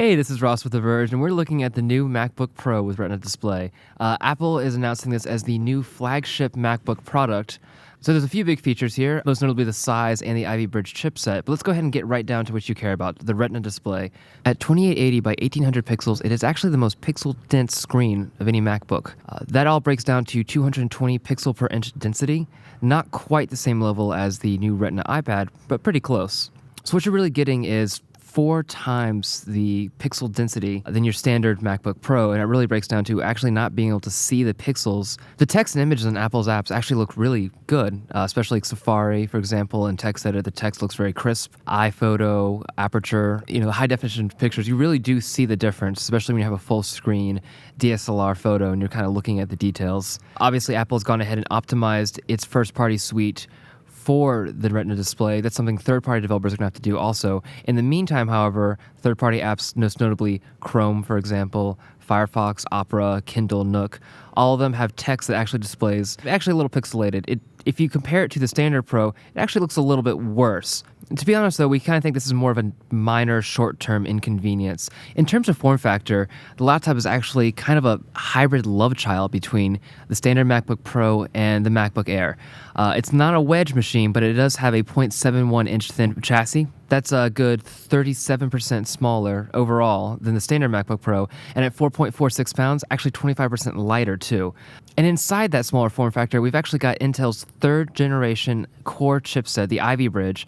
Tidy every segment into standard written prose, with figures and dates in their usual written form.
Hey, this is Ross with The Verge, and we're looking at the new MacBook Pro with Retina display. Apple is announcing this as the new flagship MacBook product. So there's a few big features here, most notably the size and the Ivy Bridge chipset. But let's go ahead and get right down to what you care about, the Retina display. At 2880 by 1800 pixels, it is actually the most pixel-dense screen of any MacBook. That all breaks down to 220 pixel per inch density. Not quite the same level as the new Retina iPad, but pretty close. So what you're really getting is 4 times the pixel density than your standard MacBook Pro, and it really breaks down to actually not being able to see the pixels. The text and images in Apple's apps actually look really good, especially like Safari, for example, and TextEdit. The text looks very crisp. iPhoto, Aperture, the high-definition pictures, you really do see the difference, especially when you have a full-screen DSLR photo and you're kind of looking at the details. Obviously, Apple's gone ahead and optimized its first-party suite for the Retina display. That's something third-party developers are going to have to do also. In the meantime, however, third-party apps, most notably Chrome, for example, Firefox, Opera, Kindle, Nook, all of them have text that actually displays, actually a little pixelated. If you compare it to the standard Pro, it actually looks a little bit worse. To be honest, though, we kind of think this is more of a minor short-term inconvenience. In terms of form factor, the laptop is actually kind of a hybrid love child between the standard MacBook Pro and the MacBook Air. It's not a wedge machine, but it does have a 0.71-inch thin chassis. That's a good 37% smaller overall than the standard MacBook Pro, and at 4.46 pounds, actually 25% lighter too. And inside that smaller form factor, we've actually got Intel's third-generation core chipset, the Ivy Bridge.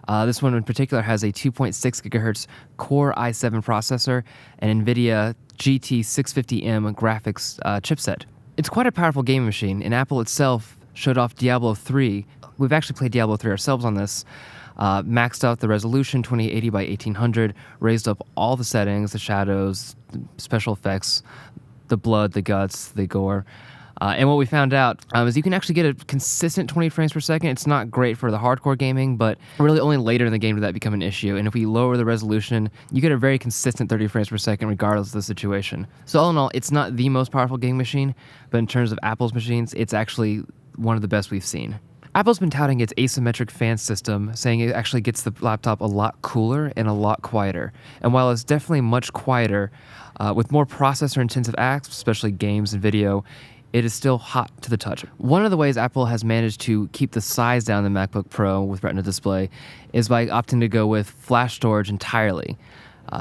This one in particular has a 2.6 gigahertz Core i7 processor and NVIDIA GT650M graphics chipset. It's quite a powerful gaming machine, and Apple itself showed off Diablo 3. We've actually played Diablo 3 ourselves on this. Maxed out the resolution, 2080 by 1800, raised up all the settings, the shadows, the special effects, the blood, the guts, the gore. And what we found out is you can actually get a consistent 20 frames per second. It's not great for the hardcore gaming, but really only later in the game did that become an issue. And if we lower the resolution, you get a very consistent 30 frames per second regardless of the situation. So all in all, it's not the most powerful gaming machine, but in terms of Apple's machines, it's actually one of the best we've seen. Apple's been touting its asymmetric fan system, saying it actually gets the laptop a lot cooler and a lot quieter. And while it's definitely much quieter, with more processor-intensive apps, especially games and video, it is still hot to the touch. One of the ways Apple has managed to keep the size down in the MacBook Pro with Retina display is by opting to go with flash storage entirely.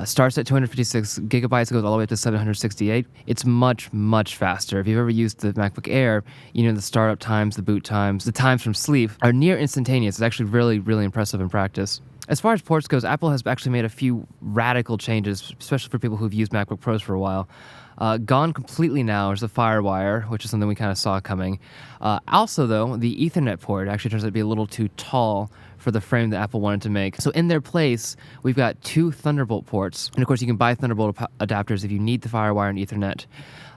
Starts at 256 gigabytes, goes all the way up to 768. It's much, much faster. If you've ever used the MacBook Air, the startup times, the boot times, the times from sleep are near instantaneous. It's actually really, really impressive in practice. As far as ports goes, Apple has actually made a few radical changes, especially for people who've used MacBook Pros for a while. Gone completely now is the Firewire, which is something we kind of saw coming. Also, though, the Ethernet port actually turns out to be a little too tall for the frame that Apple wanted to make. So in their place, we've got 2 Thunderbolt ports. And of course, you can buy Thunderbolt adapters if you need the Firewire and Ethernet.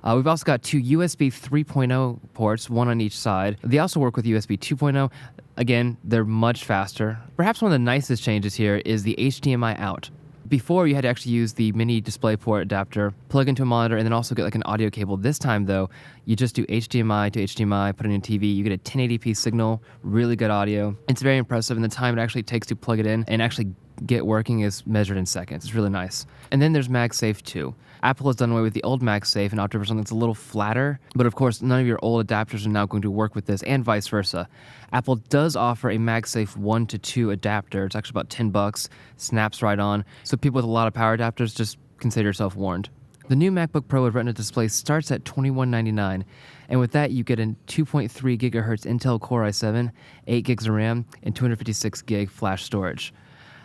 We've also got 2 USB 3.0 ports, one on each side. They also work with USB 2.0. Again, they're much faster. Perhaps one of the nicest changes here is the HDMI out. Before, you had to actually use the mini DisplayPort adapter, plug into a monitor, and then also get like an audio cable. This time, though, you just do HDMI to HDMI, put it in TV, you get a 1080p signal, really good audio. It's very impressive, and the time it actually takes to plug it in and actually get working is measured in seconds. It's really nice. And then there's MagSafe 2. Apple has done away with the old MagSafe and opted for something that's a little flatter, but of course, none of your old adapters are now going to work with this, and vice versa. Apple does offer a MagSafe 1 to 2 adapter. It's actually about $10, snaps right on. So people with a lot of power adapters, just consider yourself warned. The new MacBook Pro with Retina display starts at $2199, and with that, you get a 2.3 gigahertz Intel Core i7, 8 gigs of RAM, and 256 gig flash storage.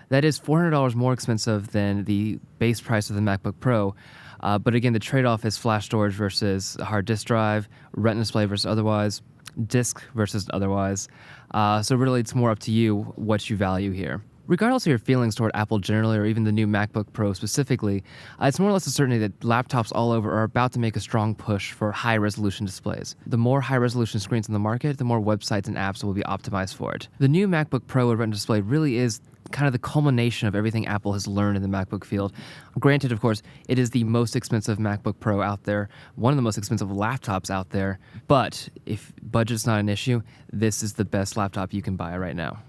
That is $400 more expensive than the base price of the MacBook Pro. But again, the trade-off is flash storage versus a hard disk drive, Retina display versus otherwise, disk versus otherwise. So really, it's more up to you what you value here. Regardless of your feelings toward Apple generally, or even the new MacBook Pro specifically, it's more or less a certainty that laptops all over are about to make a strong push for high-resolution displays. The more high-resolution screens in the market, the more websites and apps will be optimized for it. The new MacBook Pro with Retina display really is kind of the culmination of everything Apple has learned in the MacBook field. Granted, of course, it is the most expensive MacBook Pro out there, one of the most expensive laptops out there, but if budget's not an issue, this is the best laptop you can buy right now.